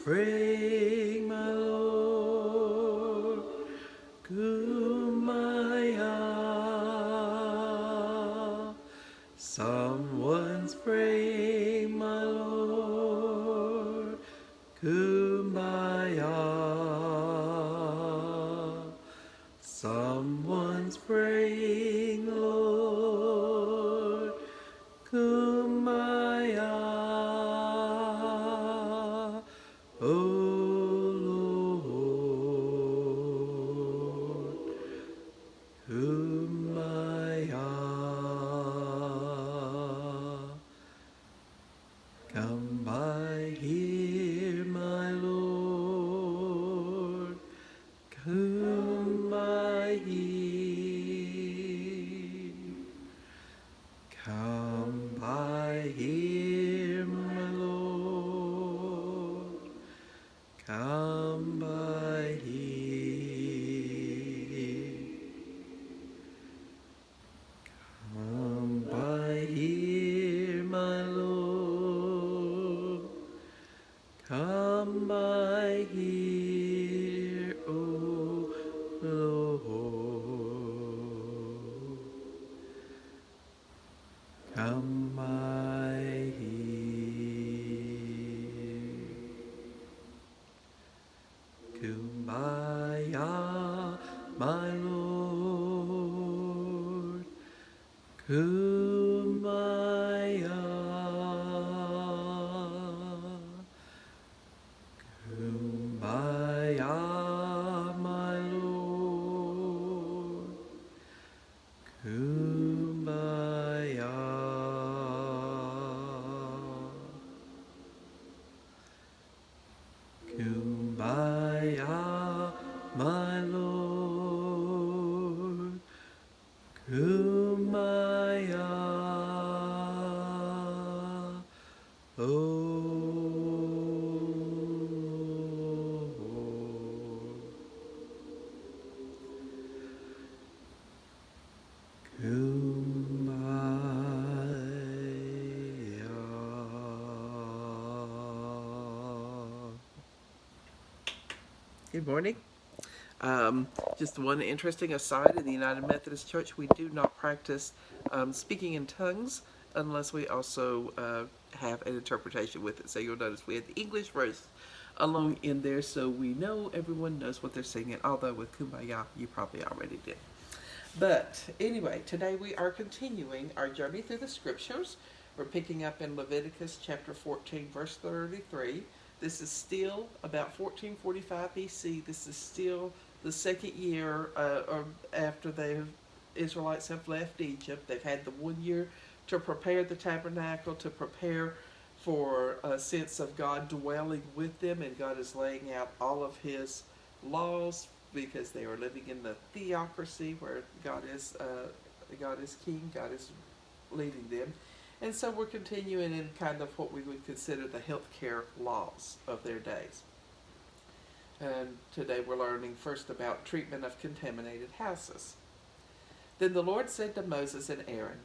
praying, my Lord. Kum Ba Yah. Someone's praying, my Lord. Kum Ba Yah. Someone's praying, Lord. Kum Ba Yah. Oh Lord. Kum Ba Yah. Come by here, my Lord. Come by here. Come by here, my Lord. Come by here. Come by here, my Lord. Come by here, oh Lord. Come by here. Kum Ba Yah, my Lord. Kum Ba Yah. Kum Ba Yah, my Lord. Kum Ba Yah. Kum Ba Yah, my Lord. Kum Ba Yah. Oh Lord. Kum Ba Yah. Good morning. Just one interesting aside, in the United Methodist Church, we do not practice speaking in tongues unless we also have an interpretation with it. So you'll notice we had the English verse along in there, so we know everyone knows what they're singing, although with Kum Ba Yah, you probably already did. But anyway, today we are continuing our journey through the scriptures. We're picking up in Leviticus chapter 14, verse 33. This is still about 1445 BC. This is still the second year after the Israelites have left Egypt. They've had the 1 year to prepare the tabernacle, to prepare for a sense of God dwelling with them, and God is laying out all of his laws because they are living in the theocracy where God is king, God is leading them. And so we're continuing in kind of what we would consider the healthcare laws of their days. And today we're learning first about treatment of contaminated houses. Then the Lord said to Moses and Aaron,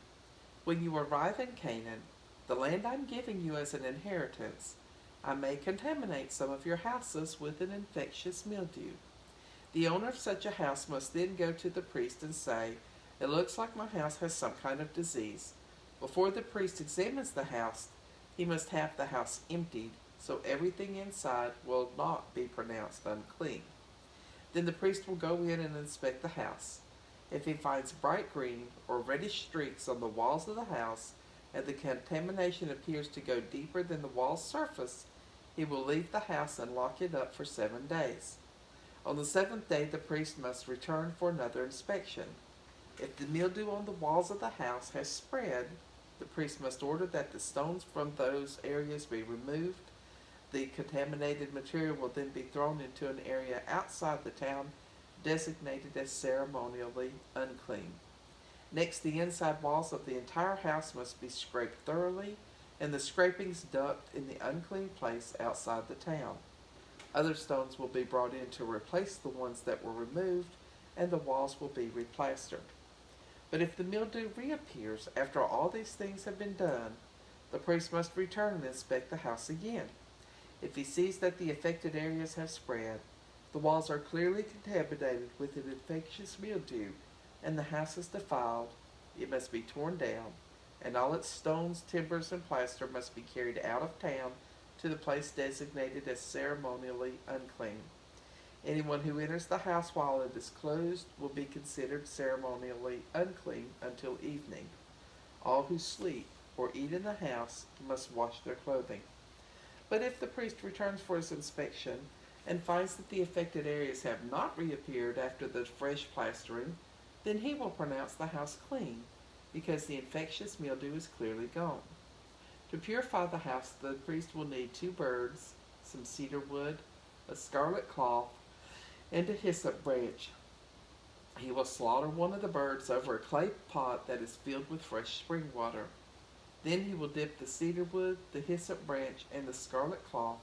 "When you arrive in Canaan, the land I'm giving you as an inheritance, I may contaminate some of your houses with an infectious mildew. The owner of such a house must then go to the priest and say, 'It looks like my house has some kind of disease.' Before the priest examines the house, he must have the house emptied, so everything inside will not be pronounced unclean. Then the priest will go in and inspect the house. If he finds bright green or reddish streaks on the walls of the house, and the contamination appears to go deeper than the wall's surface, he will leave the house and lock it up for 7 days. On the 7th day, the priest must return for another inspection. If the mildew on the walls of the house has spread, the priest must order that the stones from those areas be removed. The contaminated material will then be thrown into an area outside the town designated as ceremonially unclean. Next, the inside walls of the entire house must be scraped thoroughly, and the scrapings dumped in the unclean place outside the town. Other stones will be brought in to replace the ones that were removed, and the walls will be replastered. But if the mildew reappears after all these things have been done, the priest must return and inspect the house again. If he sees that the affected areas have spread, the walls are clearly contaminated with an infectious mildew, and the house is defiled, it must be torn down, and all its stones, timbers, and plaster must be carried out of town to the place designated as ceremonially unclean. Anyone who enters the house while it is closed will be considered ceremonially unclean until evening. All who sleep or eat in the house must wash their clothing. But if the priest returns for his inspection and finds that the affected areas have not reappeared after the fresh plastering, then he will pronounce the house clean, because the infectious mildew is clearly gone. To purify the house, the priest will need 2 birds, some cedar wood, a scarlet cloth, and a hyssop branch. He will slaughter one of the birds over a clay pot that is filled with fresh spring water. Then he will dip the cedar wood, the hyssop branch, and the scarlet cloth,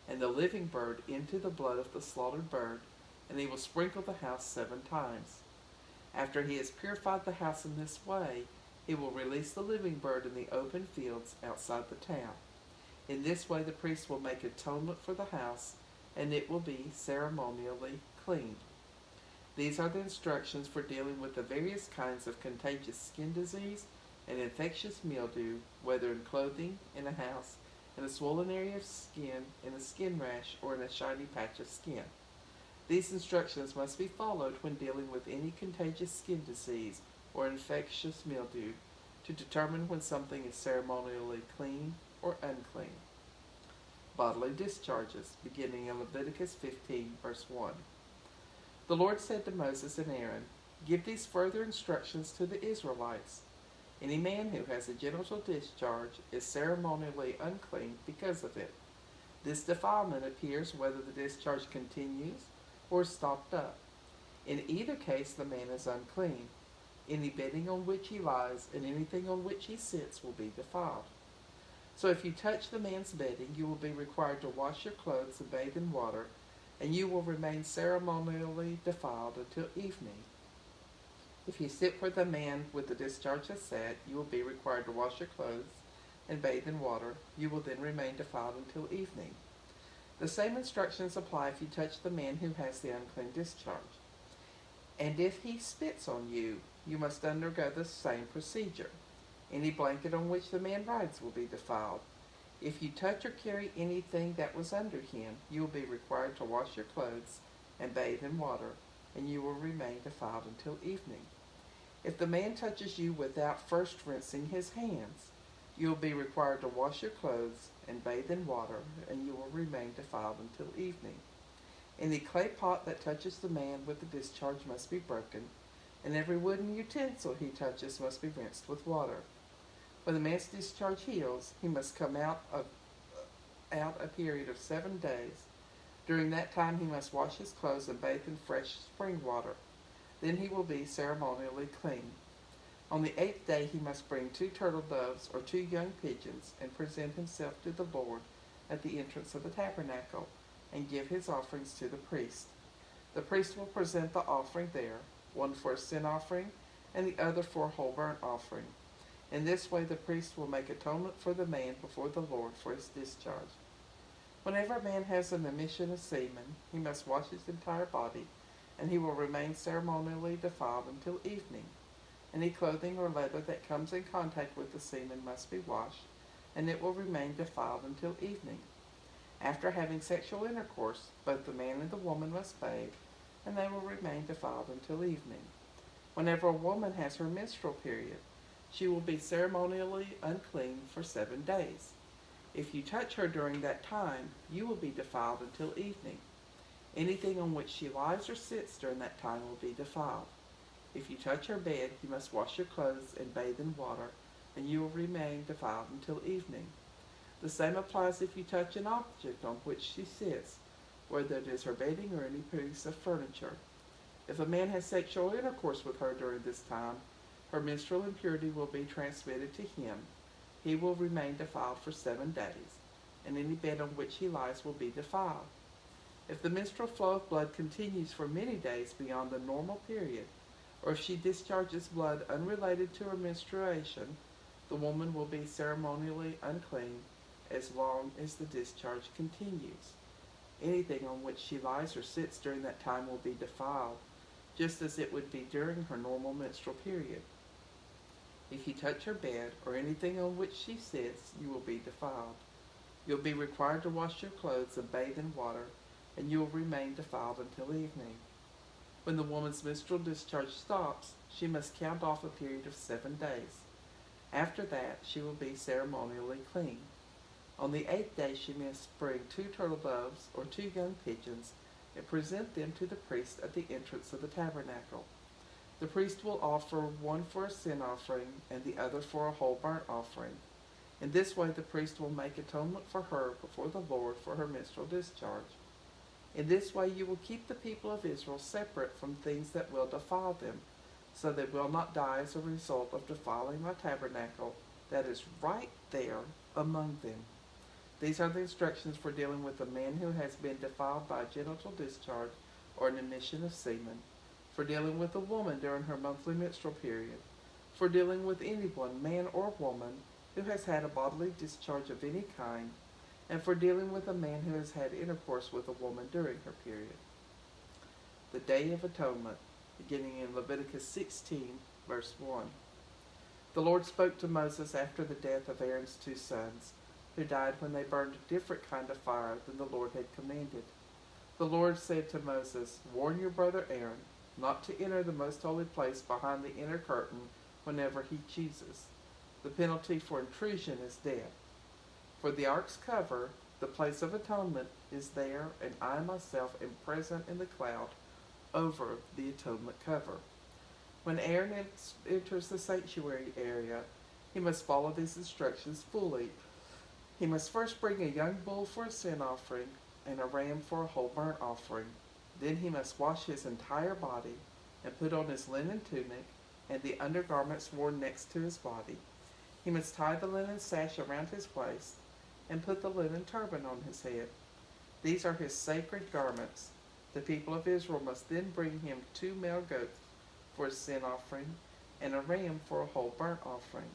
and the living bird into the blood of the slaughtered bird, and he will sprinkle the house 7 times. After he has purified the house in this way, he will release the living bird in the open fields outside the town. In this way the priest will make atonement for the house, and it will be ceremonially clean. These are the instructions for dealing with the various kinds of contagious skin disease and infectious mildew, whether in clothing, in a house, in a swollen area of skin, in a skin rash, or in a shiny patch of skin. These instructions must be followed when dealing with any contagious skin disease or infectious mildew to determine when something is ceremonially clean or unclean. Bodily discharges, beginning in Leviticus 15, verse 1. The Lord said to Moses and Aaron, "Give these further instructions to the Israelites. Any man who has a genital discharge is ceremonially unclean because of it. This defilement appears whether the discharge continues or is stopped up. In either case, the man is unclean. Any bedding on which he lies and anything on which he sits will be defiled. So if you touch the man's bedding, you will be required to wash your clothes and bathe in water, and you will remain ceremonially defiled until evening. If you sit where the man with the discharge has sat, you will be required to wash your clothes and bathe in water. You will then remain defiled until evening. The same instructions apply if you touch the man who has the unclean discharge. And if he spits on you, you must undergo the same procedure. Any blanket on which the man rides will be defiled. If you touch or carry anything that was under him, you will be required to wash your clothes and bathe in water, and you will remain defiled until evening. If the man touches you without first rinsing his hands, you will be required to wash your clothes and bathe in water, and you will remain defiled until evening. Any clay pot that touches the man with the discharge must be broken, and every wooden utensil he touches must be rinsed with water. When the man's discharge heals, he must come out a period of 7 days. During that time he must wash his clothes and bathe in fresh spring water. Then he will be ceremonially clean. On the 8th day he must bring 2 turtle doves or 2 young pigeons and present himself to the Lord at the entrance of the tabernacle and give his offerings to the priest. The priest will present the offering there, one for a sin offering and the other for a whole burnt offering. In this way the priest will make atonement for the man before the Lord for his discharge. Whenever a man has an emission of semen, he must wash his entire body, and he will remain ceremonially defiled until evening. Any clothing or leather that comes in contact with the semen must be washed, and it will remain defiled until evening. After having sexual intercourse, both the man and the woman must bathe, and they will remain defiled until evening. Whenever a woman has her menstrual period, she will be ceremonially unclean for 7 days. If you touch her during that time, you will be defiled until evening. Anything on which she lies or sits during that time will be defiled. If you touch her bed, you must wash your clothes and bathe in water, and you will remain defiled until evening. The same applies if you touch an object on which she sits, whether it is her bedding or any piece of furniture. If a man has sexual intercourse with her during this time, her menstrual impurity will be transmitted to him. He will remain defiled for 7 days, and any bed on which he lies will be defiled. If the menstrual flow of blood continues for many days beyond the normal period, or if she discharges blood unrelated to her menstruation, the woman will be ceremonially unclean, as long as the discharge continues. Anything on which she lies or sits during that time will be defiled, just as it would be during her normal menstrual period. If you touch her bed or anything on which she sits, you will be defiled. You'll be required to wash your clothes and bathe in water, and you will remain defiled until evening. When the woman's menstrual discharge stops, she must count off a period of 7 days. After that, she will be ceremonially clean. On the 8th day, she must bring 2 turtle doves or 2 young pigeons and present them to the priest at the entrance of the tabernacle. The priest will offer one for a sin offering and the other for a whole burnt offering. In this way, the priest will make atonement for her before the Lord for her menstrual discharge. In this way, you will keep the people of Israel separate from things that will defile them, so they will not die as a result of defiling my tabernacle that is right there among them. These are the instructions for dealing with a man who has been defiled by a genital discharge or an emission of semen, for dealing with a woman during her monthly menstrual period, for dealing with anyone, man or woman, who has had a bodily discharge of any kind, and for dealing with a man who has had intercourse with a woman during her period. The Day of Atonement, beginning in Leviticus 16, verse 1. The Lord spoke to Moses after the death of Aaron's 2 sons, who died when they burned a different kind of fire than the Lord had commanded. The Lord said to Moses, "Warn your brother Aaron not to enter the most holy place behind the inner curtain whenever he chooses. The penalty for intrusion is death. For the ark's cover, the place of atonement, is there, and I myself am present in the cloud over the atonement cover. When Aaron enters the sanctuary area, he must follow these instructions fully. He must first bring a young bull for a sin offering and a ram for a whole burnt offering. Then he must wash his entire body and put on his linen tunic and the undergarments worn next to his body. He must tie the linen sash around his waist and put the linen turban on his head. These are his sacred garments. The people of Israel must then bring him 2 male goats for a sin offering and a ram for a whole burnt offering.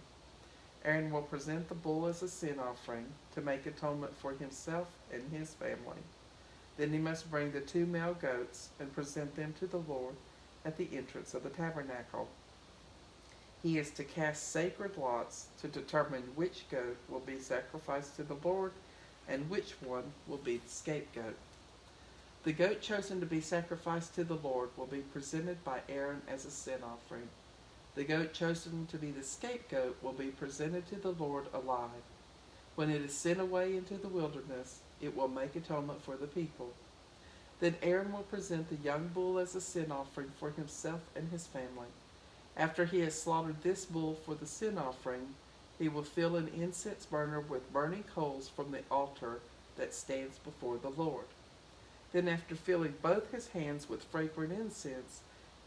Aaron will present the bull as a sin offering to make atonement for himself and his family. Then he must bring the 2 male goats and present them to the Lord at the entrance of the tabernacle. He is to cast sacred lots to determine which goat will be sacrificed to the Lord and which one will be the scapegoat. The goat chosen to be sacrificed to the Lord will be presented by Aaron as a sin offering. The goat chosen to be the scapegoat will be presented to the Lord alive. When it is sent away into the wilderness, it will make atonement for the people. Then Aaron will present the young bull as a sin offering for himself and his family. After he has slaughtered this bull for the sin offering, he will fill an incense burner with burning coals from the altar that stands before the Lord. Then after filling both his hands with fragrant incense,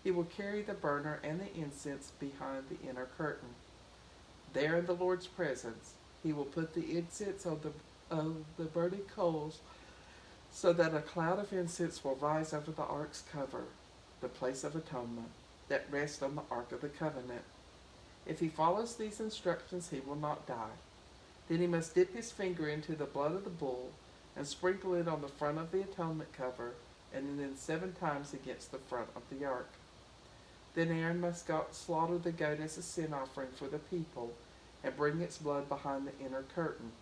he will carry the burner and the incense behind the inner curtain. There in the Lord's presence, he will put the incense on the burning coals so that a cloud of incense will rise over the ark's cover, the place of atonement, that rests on the Ark of the Covenant. If he follows these instructions, he will not die. Then he must dip his finger into the blood of the bull and sprinkle it on the front of the atonement cover and then 7 times against the front of the ark. Then Aaron must slaughter the goat as a sin offering for the people and bring its blood behind the inner curtain.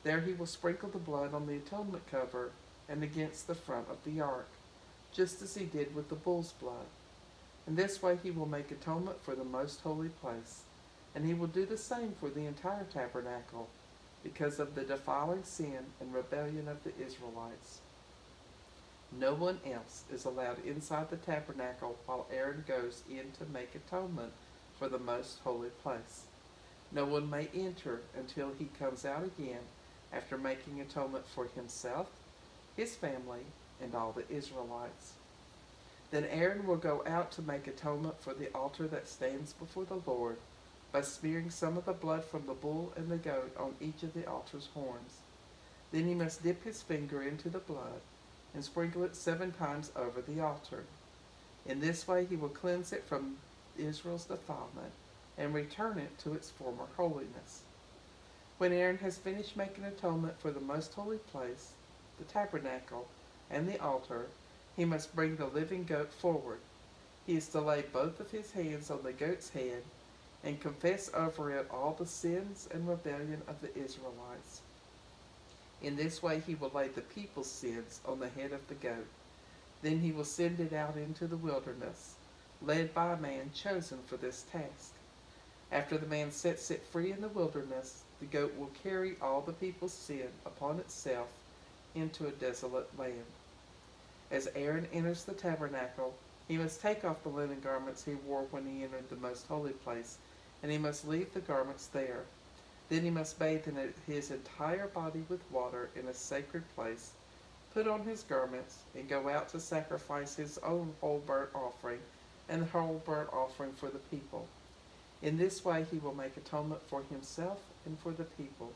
There he will sprinkle the blood on the atonement cover and against the front of the ark, just as he did with the bull's blood. In this way he will make atonement for the most holy place, and he will do the same for the entire tabernacle, because of the defiling sin and rebellion of the Israelites. No one else is allowed inside the tabernacle while Aaron goes in to make atonement for the most holy place. No one may enter until he comes out again after making atonement for himself, his family, and all the Israelites. Then Aaron will go out to make atonement for the altar that stands before the Lord by smearing some of the blood from the bull and the goat on each of the altar's horns. Then he must dip his finger into the blood and sprinkle it 7 times over the altar. In this way he will cleanse it from Israel's defilement and return it to its former holiness. When Aaron has finished making atonement for the most holy place, the tabernacle, and the altar, he must bring the living goat forward. He is to lay both of his hands on the goat's head and confess over it all the sins and rebellion of the Israelites. In this way he will lay the people's sins on the head of the goat. Then he will send it out into the wilderness, led by a man chosen for this task. After the man sets it free in the wilderness, the goat will carry all the people's sin upon itself into a desolate land. As Aaron enters the tabernacle, he must take off the linen garments he wore when he entered the most holy place, and he must leave the garments there. Then he must bathe in his entire body with water in a sacred place, put on his garments, and go out to sacrifice his own whole burnt offering and the whole burnt offering for the people. In this way he will make atonement for himself and for the people.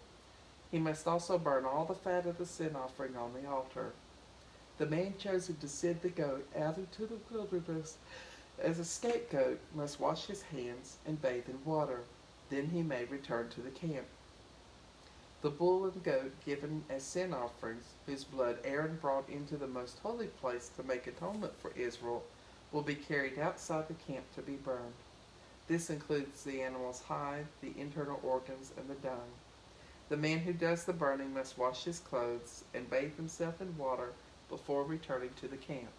He must also burn all the fat of the sin offering on the altar. The man chosen to send the goat out into the wilderness as a scapegoat must wash his hands and bathe in water. Then he may return to the camp. The bull and goat given as sin offerings, whose blood Aaron brought into the most holy place to make atonement for Israel, will be carried outside the camp to be burned. This includes the animal's hide, the internal organs, and the dung. The man who does the burning must wash his clothes and bathe himself in water before returning to the camp.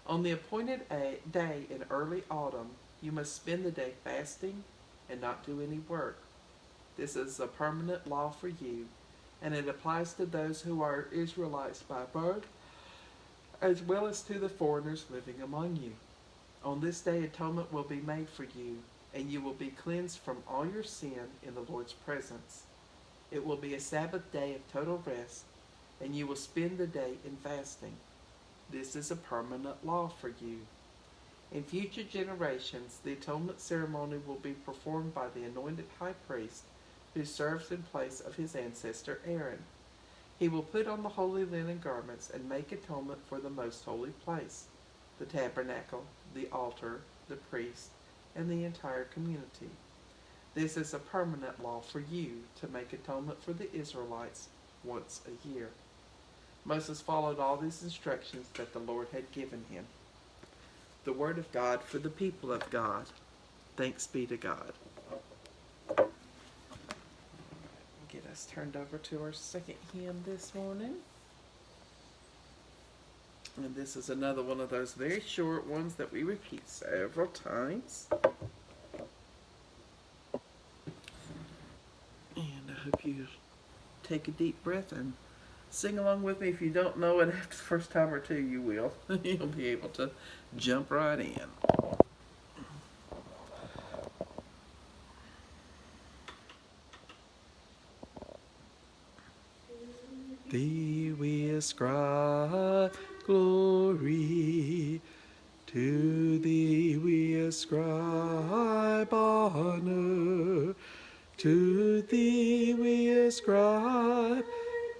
On the appointed day in early autumn, you must spend the day fasting and not do any work. This is a permanent law for you, and it applies to those who are Israelites by birth, as well as to the foreigners living among you. On this day atonement will be made for you, and you will be cleansed from all your sin in the Lord's presence. It will be a Sabbath day of total rest, and you will spend the day in fasting. This is a permanent law for you. In future generations, the atonement ceremony will be performed by the anointed high priest, who serves in place of his ancestor Aaron. He will put on the holy linen garments and make atonement for the most holy place, the tabernacle, the altar, the priest, and the entire community. This is a permanent law for you to make atonement for the Israelites once a year. Moses followed all these instructions that the Lord had given him. The word of God for the people of God. Thanks be to God. Get us turned over to our second hymn this morning. And this is another one of those very short ones that we repeat several times. And I hope you take a deep breath and sing along with me. If you don't know it after the first time or two, you will. You'll be able to jump right in. Thee we ascribe glory, to thee we ascribe honor, to thee we ascribe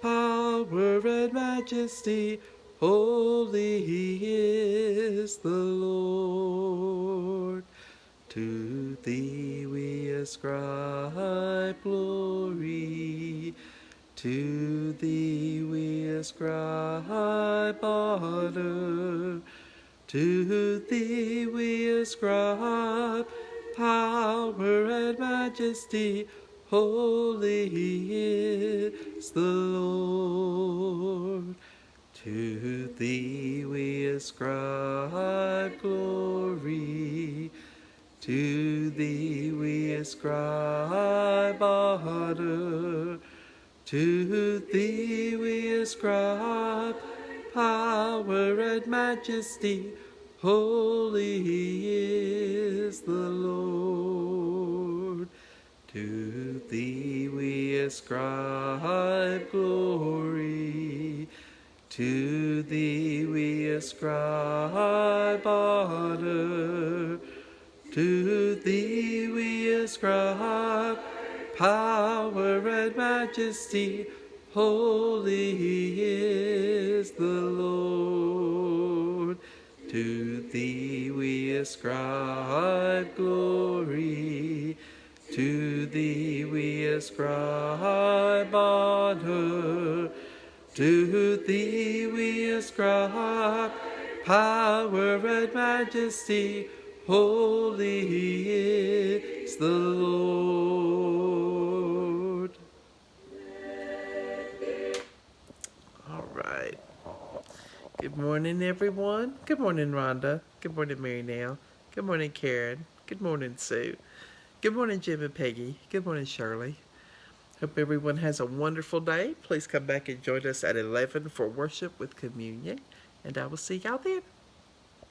power and majesty. Holy is the Lord. To thee we ascribe glory, to thee we ascribe honor, to thee we ascribe power and majesty. Holy is the Lord. To thee we ascribe glory, to thee we ascribe honor, to thee we ascribe power and majesty. Holy is the Lord. To thee we ascribe glory, to thee we ascribe honor, to thee we ascribe power and majesty. Holy is the Lord. To thee we ascribe glory, To Thee we ascribe honor. To Thee we ascribe power and majesty. Holy is the Lord. All right. Good morning, everyone. Good morning, Rhonda. Good morning, Mary Nell. Good morning, Karen. Good morning, Sue. Good morning, Jim and Peggy. Good morning, Shirley. Hope everyone has a wonderful day. Please come back and join us at 11 for worship with communion. And I will see y'all then.